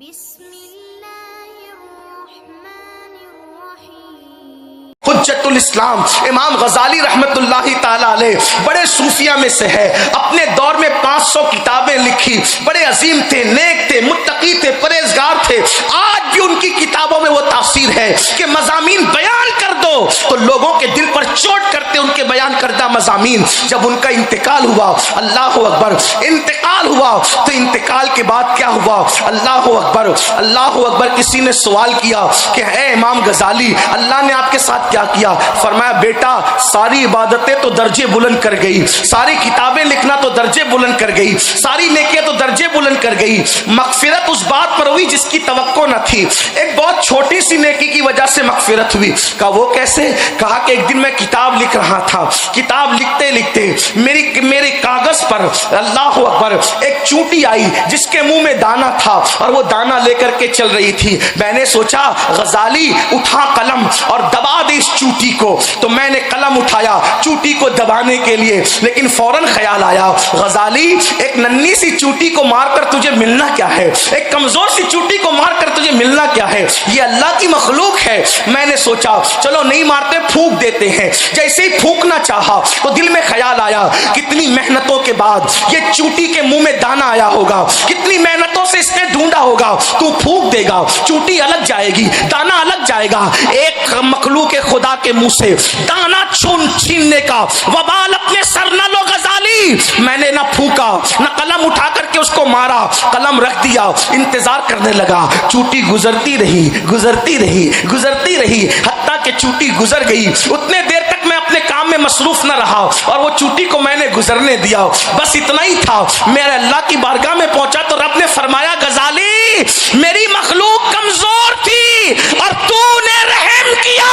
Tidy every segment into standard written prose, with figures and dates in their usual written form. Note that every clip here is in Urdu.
بسم اللہ الرحمن الرحیم۔ حجت الاسلام امام غزالی رحمت اللہ تعالی علیہ بڑے صوفیہ میں سے ہے، اپنے دور میں 500 کتابیں لکھی، بڑے عظیم تھے، نیک تھے، متقی تھے، پرہیزگار تھے۔ آج بھی ان کی کتابوں میں وہ تاثیر ہے کہ مضامین بیان کر دو تو لوگوں کے دل پر چوٹ کرتے ان کے بیان کردہ مضامین۔ جب ان کا انتقال ہوا، اللہ اکبر، انتقال ہوا تو انتقال کے بعد کیا ہوا؟ اللہ اکبر، اللہ اکبر۔ کسی نے سوال کیا کہ اے امام غزالی، اللہ نے آپ کے ساتھ کیا کیا؟ فرمایا بیٹا ساری عبادتیں تو درجے بلند کر گئی، ساری کتابیں لکھنا تو درجے بلند کر گئی، ساری نیکیاں تو درجے بلند کر گئی، مغفرت اس بات پر ہوئی جس کی توقع نہ تھی۔ ایک بہت چھوٹی سی نیکی کی وجہ سے مغفرت ہوئی۔ کہا وہ کیسے؟ کہا کہ ایک دن میں کتاب لکھ رہا تھا، کتاب لکھتے لکھتے میرے کاغذ پر اللہ اکبر ایک چونٹی آئی جس کے منہ میں دانا تھا اور وہ دانا لے کر کے چل رہی تھی۔ میں نے سوچا غزالی اٹھا قلم اور دبا دے اس چونٹی کو، تو میں نے قلم اٹھایا چونٹی کو دبانے کے لیے، لیکن فوراً خیال آیا غزالی ایک ننھی سی چونٹی کو مار کر تجھے ملنا کیا ہے؟ ایک کمزور سی چونٹی کو مار کر تجھے ملنا کیا ہے؟ یہ اللہ کی مخلوق ہے۔ میں نے سوچا چلو نہیں مارتے، پھونک دیتے ہیں۔ جیسے ہی پھونکنا چاہا تو دل میں خیال آیا کتنی محنتوں کے بعد یہ چونٹی کے منہ میں دانا آیا ہوگا، کتنی محنتوں سے اس نے ڈھونڈا ہوگا، تو پھونک دے گا چونٹی الگ جائے گی، دانا الگ جائے گا۔ ایک مخلوق خدا کے منہ سے دانا چھیننے کا وبال اپنے سر نہ لو غزالی۔ میں نے نہ پھونکا نہ قلم اٹھا کر کے اس کو مارا، قلم رکھ دیا، انتظار کرنے لگا۔ چونٹی گزرتی رہی گزرتی رہی گزرتی رہی، حتیٰ کہ چونٹی گزر گئی۔ اتنے دیر تک میں اپنے کام میں مصروف نہ رہا اور وہ چونٹی کو میں نے گزرنے دیا۔ بس اتنا ہی تھا، میرے اللہ کی بارگاہ میں پہنچا تو رب نے فرمایا غزالی میری مخلوق کمزور تھی اور تو نے رحم کیا،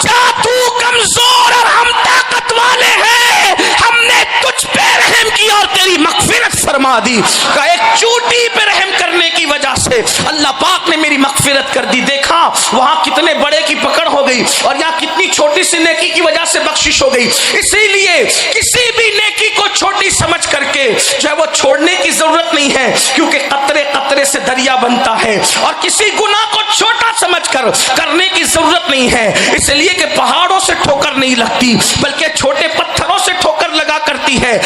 جا تو کمزور اور ہم طاقت والے ہیں، ہم نے تجھ پہ رحم کیا اور تیری مغفرت فرما دی۔ کہ ایک چونٹی پہ رحم کرنے کی وجہ سے اللہ پاک نے میری مغفرت کر دی۔ دیکھا وہاں کتنے بڑے کی پکڑ ہو گئی اور یہاں کتنی چھوٹی سی نیکی کی وجہ سے بخشش ہو گئی۔ اسی لیے کسی بھی نیکی کو چھوٹی سمجھ کر کے جو ہے وہ چھوڑنے کی ضرورت نہیں ہے، کیونکہ قطرے قطرے سے دریا بنتا ہے، اور کسی گناہ کو چھوٹا سمجھ کر کرنے کی ضرورت نہیں ہے، اس لیے کہ پہاڑوں سے ٹھوکر نہیں لگتی بلکہ چھوٹے پتھروں سے ٹھوکر لگا کرتی ہے۔